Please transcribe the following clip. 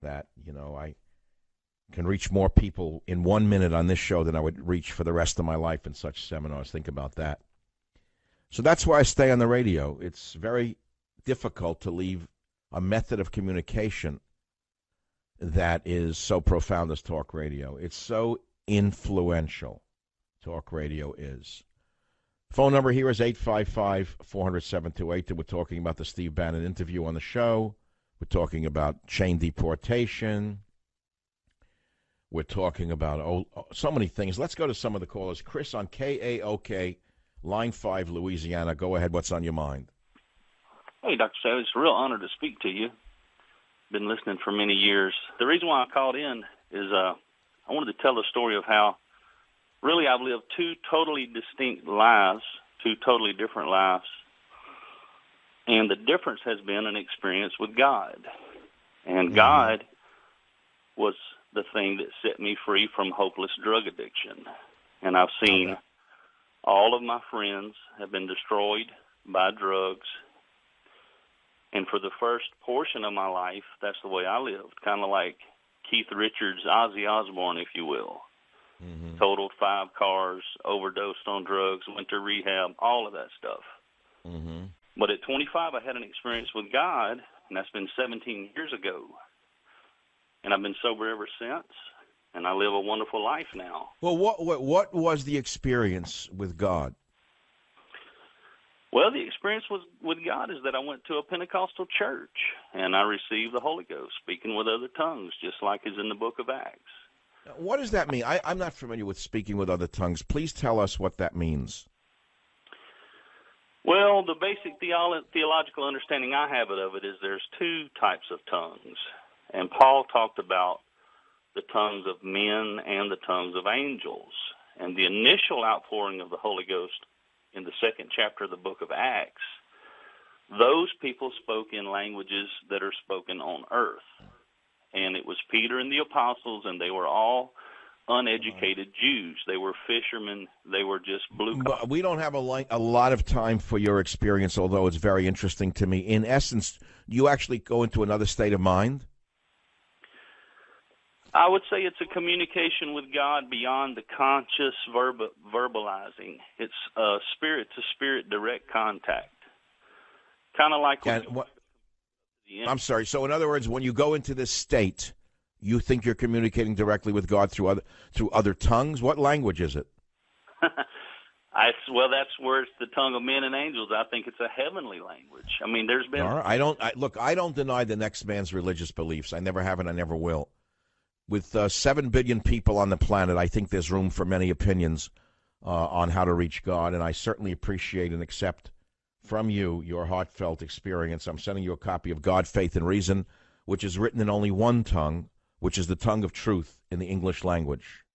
that, I can reach more people in 1 minute on this show than I would reach for the rest of my life in such seminars. Think about that. So that's why I stay on the radio. It's very difficult to leave a method of communication that is so profound as talk radio. It's so influential, talk radio is. Phone number here is 855-400-7282. We're talking about the Steve Bannon interview on the show. We're talking about chain deportation. We're talking about so many things. Let's go to some of the callers. Chris on KAOK, Line 5, Louisiana. Go ahead. What's on your mind? Hey, Dr. Savage. It's a real honor to speak to you. Been listening for many years. The reason why I called in is I wanted to tell the story of how really I've lived two totally distinct lives, two totally different lives. And the difference has been an experience with God. And God was the thing that set me free from hopeless drug addiction. And I've seen all of my friends have been destroyed by drugs. And for the first portion of my life, that's the way I lived, kind of like Keith Richards, Ozzy Osbourne, if you will. Mm-hmm. Totaled 5 cars, overdosed on drugs, went to rehab, all of that stuff. Mm-hmm. But at 25, I had an experience with God, and that's been 17 years ago. And I've been sober ever since, and I live a wonderful life now. Well, what was the experience with God? Well, the experience with God is that I went to a Pentecostal church, and I received the Holy Ghost, speaking with other tongues, just like is in the book of Acts. What does that mean? I'm not familiar with speaking with other tongues. Please tell us what that means. Well, the basic theological understanding I have of it is there's 2 types of tongues. And Paul talked about the tongues of men and the tongues of angels. And the initial outpouring of the Holy Ghost in the 2nd chapter of the book of Acts, those people spoke in languages that are spoken on earth. And it was Peter and the apostles, and they were all uneducated Jews. They were fishermen. They were just blue collar. But we don't have a lot of time for your experience, although it's very interesting to me. In essence, do you actually go into another state of mind? I would say it's a communication with God beyond the conscious verbalizing. It's spirit-to-spirit direct contact. Kind of like... I'm sorry. So in other words, when you go into this state, you think you're communicating directly with God through other tongues? What language is it? Well, that's where it's the tongue of men and angels. I think it's a heavenly language. I mean, there's been... All right. I don't deny the next man's religious beliefs. I never have and I never will. With 7 billion people on the planet, I think there's room for many opinions on how to reach God, and I certainly appreciate and accept from you your heartfelt experience. I'm sending you a copy of God, Faith, and Reason, which is written in only one tongue, which is the tongue of truth in the English language.